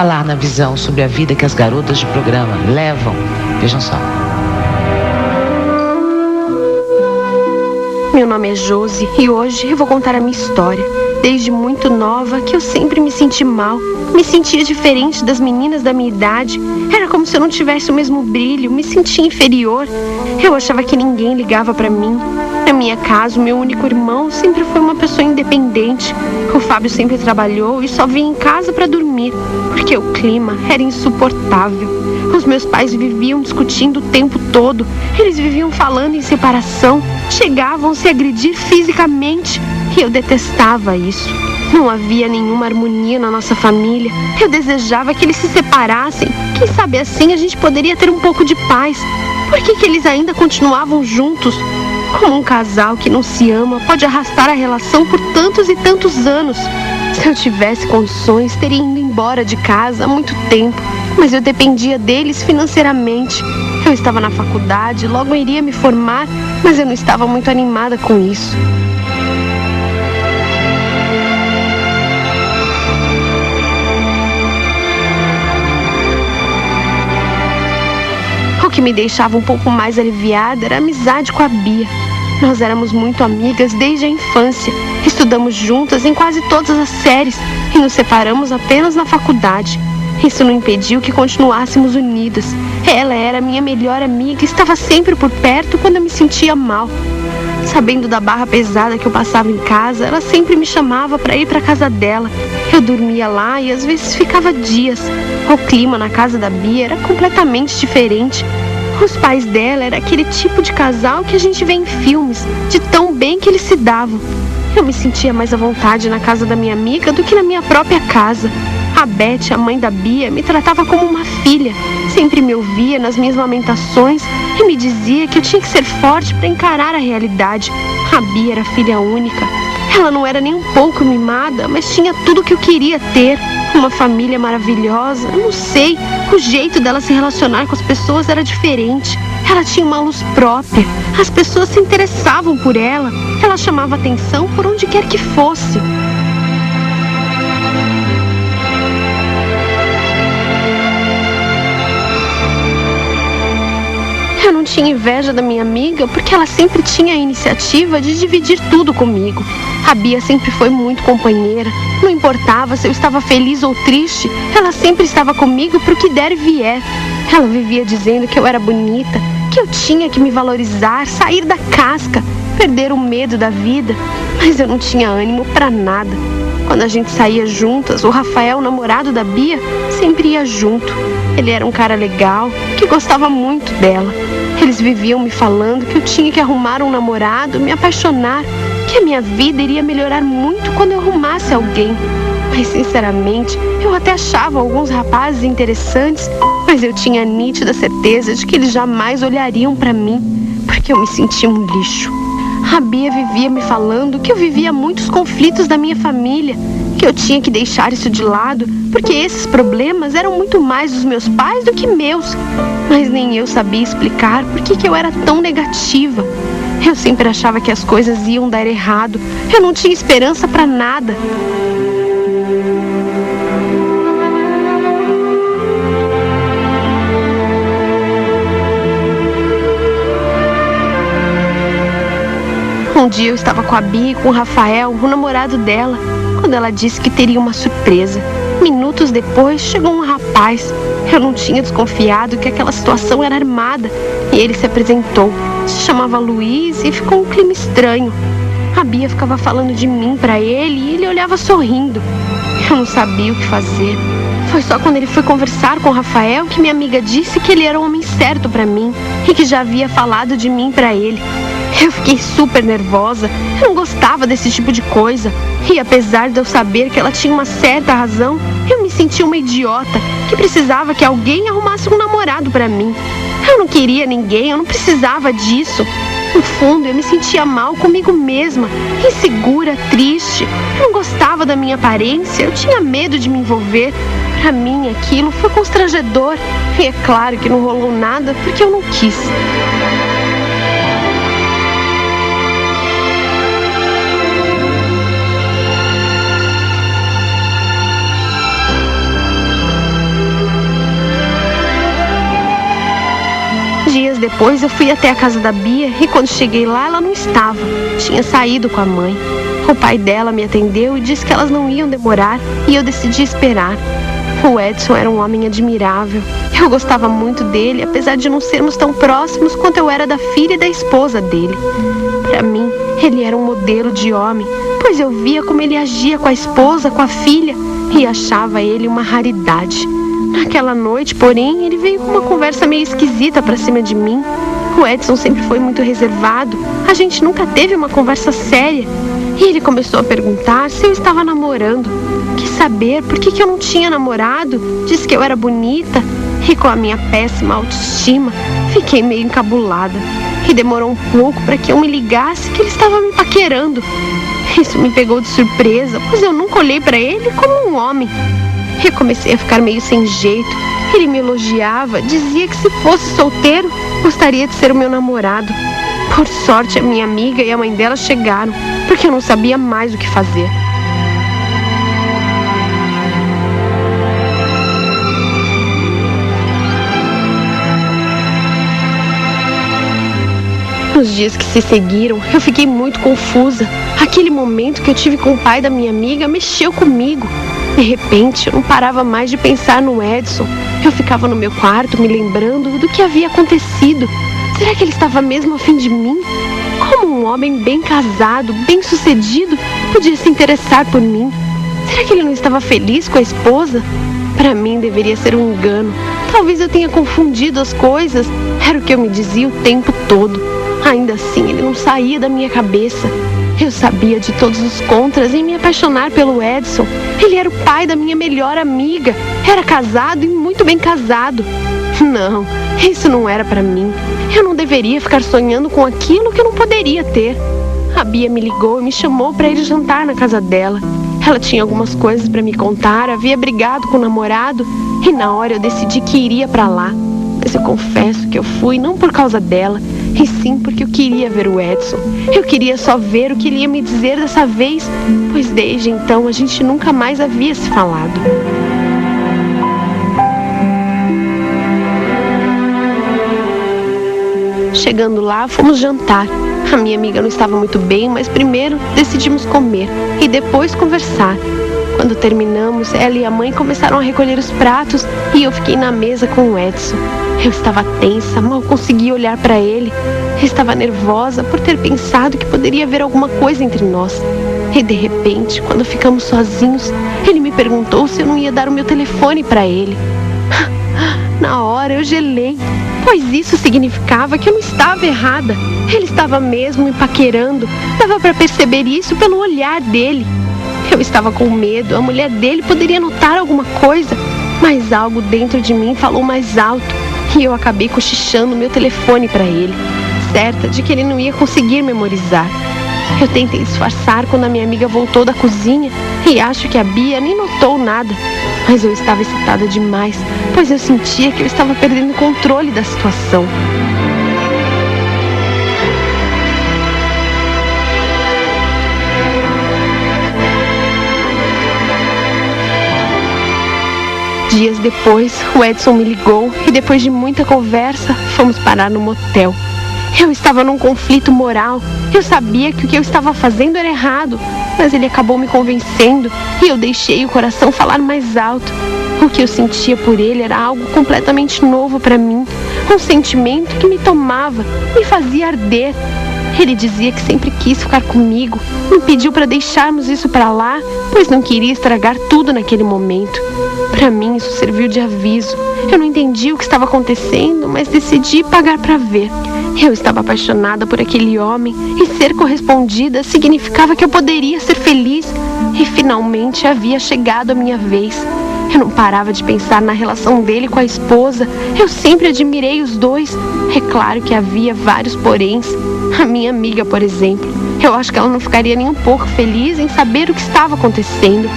falar na visão sobre a vida que as garotas de programa levam. Vejam só. Meu nome é Josi e hoje eu vou contar a minha história. Desde muito nova que eu sempre me senti mal, me sentia diferente das meninas da minha idade. Era como se eu não tivesse o mesmo brilho, me sentia inferior. Eu achava que ninguém ligava pra mim. Na minha casa, o meu único irmão sempre foi uma pessoa independente. O Fábio sempre trabalhou e só vinha em casa pra dormir, porque o clima era insuportável. Os meus pais viviam discutindo o tempo todo. Eles viviam falando em separação, chegavam a se agredir fisicamente. E eu detestava isso. Não havia nenhuma harmonia na nossa família. Eu desejava que eles se separassem. Quem sabe assim a gente poderia ter um pouco de paz. Por que eles ainda continuavam juntos? Como um casal que não se ama pode arrastar a relação por tantos e tantos anos? Se eu tivesse condições, teria ido embora de casa há muito tempo. Mas eu dependia deles financeiramente. Eu estava na faculdade, logo iria me formar, mas eu não estava muito animada com isso. O que me deixava um pouco mais aliviada era a amizade com a Bia. Nós éramos muito amigas desde a infância. Estudamos juntas em quase todas as séries e nos separamos apenas na faculdade. Isso não impediu que continuássemos unidas. Ela era minha melhor amiga e estava sempre por perto quando eu me sentia mal. Sabendo da barra pesada que eu passava em casa, ela sempre me chamava para ir para casa dela. Eu dormia lá e às vezes ficava dias. O clima na casa da Bia era completamente diferente. Os pais dela eram aquele tipo de casal que a gente vê em filmes, de tão bem que eles se davam. Eu me sentia mais à vontade na casa da minha amiga do que na minha própria casa. A Beth, a mãe da Bia, me tratava como uma filha. Sempre me ouvia nas minhas lamentações e me dizia que eu tinha que ser forte para encarar a realidade. A Bia era filha única. Ela não era nem um pouco mimada, mas tinha tudo o que eu queria ter. Uma família maravilhosa, eu não sei. O jeito dela se relacionar com as pessoas era diferente. Ela tinha uma luz própria. As pessoas se interessavam por ela. Ela chamava atenção por onde quer que fosse. Eu não tinha inveja da minha amiga porque ela sempre tinha a iniciativa de dividir tudo comigo. A Bia sempre foi muito companheira. Não importava se eu estava feliz ou triste, ela sempre estava comigo pro que der e vier. Ela vivia dizendo que eu era bonita, que eu tinha que me valorizar, sair da casca, perder o medo da vida. Mas eu não tinha ânimo pra nada. Quando a gente saía juntas, o Rafael, o namorado da Bia, sempre ia junto. Ele era um cara legal, que gostava muito dela. Eles viviam me falando que eu tinha que arrumar um namorado, me apaixonar, que a minha vida iria melhorar muito quando eu arrumasse alguém. Mas, sinceramente, eu até achava alguns rapazes interessantes, mas eu tinha a nítida certeza de que eles jamais olhariam pra mim, porque eu me sentia um lixo. A Bia vivia me falando que eu vivia muitos conflitos da minha família, que eu tinha que deixar isso de lado, porque esses problemas eram muito mais dos meus pais do que meus. Mas nem eu sabia explicar por que eu era tão negativa. Eu sempre achava que as coisas iam dar errado. Eu não tinha esperança pra nada. Um dia eu estava com a Bia e com o Rafael, o namorado dela, quando ela disse que teria uma surpresa. Minutos depois, chegou um rapaz. Eu não tinha desconfiado que aquela situação era armada. E ele se apresentou. Se chamava Luiz e ficou um clima estranho. A Bia ficava falando de mim pra ele e ele olhava sorrindo. Eu não sabia o que fazer. Foi só quando ele foi conversar com o Rafael que minha amiga disse que ele era o homem certo pra mim e que já havia falado de mim pra ele. Eu fiquei super nervosa. Eu não gostava desse tipo de coisa. E apesar de eu saber que ela tinha uma certa razão, eu me sentia uma idiota que precisava que alguém arrumasse um namorado pra mim. Eu não queria ninguém, eu não precisava disso. No fundo, eu me sentia mal comigo mesma, insegura, triste. Eu não gostava da minha aparência, eu tinha medo de me envolver. Pra mim, aquilo foi constrangedor. E é claro que não rolou nada porque eu não quis. depois eu fui até a casa da Bia e quando cheguei lá ela não estava. Tinha saído com a mãe. O pai dela me atendeu e disse que elas não iam demorar e eu decidi esperar. O Edson era um homem admirável. Eu gostava muito dele, apesar de não sermos tão próximos quanto eu era da filha e da esposa dele. Para mim, ele era um modelo de homem, pois eu via como ele agia com a esposa, com a filha, e achava ele uma raridade. Naquela noite, porém, ele veio com uma conversa meio esquisita para cima de mim. O Edson sempre foi muito reservado, a gente nunca teve uma conversa séria. E ele começou a perguntar se eu estava namorando. Quis saber por que eu não tinha namorado, disse que eu era bonita. E com a minha péssima autoestima, fiquei meio encabulada. E demorou um pouco para que eu me ligasse que ele estava me paquerando. Isso me pegou de surpresa, pois eu nunca olhei para ele como um homem. Eu comecei a ficar meio sem jeito. Ele me elogiava, dizia que se fosse solteiro, gostaria de ser o meu namorado. Por sorte, a minha amiga e a mãe dela chegaram, porque eu não sabia mais o que fazer. Nos dias que se seguiram, eu fiquei muito confusa. Aquele momento que eu tive com o pai da minha amiga mexeu comigo. De repente, eu não parava mais de pensar no Edson. Eu ficava no meu quarto me lembrando do que havia acontecido. Será que ele estava mesmo a fim de mim? Como um homem bem casado, bem sucedido, podia se interessar por mim? Será que ele não estava feliz com a esposa? Para mim deveria ser um engano. Talvez eu tenha confundido as coisas. Era o que eu me dizia o tempo todo. Ainda assim, ele não saía da minha cabeça. Eu sabia de todos os contras em me apaixonar pelo Edson. Ele era o pai da minha melhor amiga. Era casado e muito bem casado. Não, isso não era para mim. Eu não deveria ficar sonhando com aquilo que eu não poderia ter. A Bia me ligou e me chamou para ir jantar na casa dela. Ela tinha algumas coisas para me contar, havia brigado com o namorado e na hora eu decidi que iria para lá. Mas eu confesso que eu fui não por causa dela, e sim porque eu queria ver o Edson. Eu queria só ver o que ele ia me dizer dessa vez, pois desde então a gente nunca mais havia se falado. Chegando lá, fomos jantar. A minha amiga não estava muito bem, mas primeiro decidimos comer e depois conversar. Quando terminamos, ela e a mãe começaram a recolher os pratos e eu fiquei na mesa com o Edson. Eu estava tensa, mal conseguia olhar para ele. Eu estava nervosa por ter pensado que poderia haver alguma coisa entre nós. E de repente, quando ficamos sozinhos, ele me perguntou se eu não ia dar o meu telefone para ele. Na hora eu gelei, pois isso significava que eu não estava errada. Ele estava mesmo me paquerando. Dava para perceber isso pelo olhar dele. Eu estava com medo, a mulher dele poderia notar alguma coisa, mas algo dentro de mim falou mais alto e eu acabei cochichando meu telefone para ele, certa de que ele não ia conseguir memorizar. Eu tentei disfarçar quando a minha amiga voltou da cozinha e acho que a Bia nem notou nada, mas eu estava excitada demais, pois eu sentia que eu estava perdendo o controle da situação. Dias depois, o Edson me ligou e depois de muita conversa, fomos parar no motel. Eu estava num conflito moral. Eu sabia que o que eu estava fazendo era errado, mas ele acabou me convencendo e eu deixei o coração falar mais alto. O que eu sentia por ele era algo completamente novo para mim, um sentimento que me tomava, me fazia arder. Ele dizia que sempre quis ficar comigo, me pediu para deixarmos isso para lá, pois não queria estragar tudo naquele momento. Para mim isso serviu de aviso. Eu não entendi o que estava acontecendo, mas decidi pagar para ver. Eu estava apaixonada por aquele homem e ser correspondida significava que eu poderia ser feliz e finalmente havia chegado a minha vez. Eu não parava de pensar na relação dele com a esposa. Eu sempre admirei os dois. É claro que havia vários poréns. A minha amiga, por exemplo, eu acho que ela não ficaria nem um pouco feliz em saber o que estava acontecendo.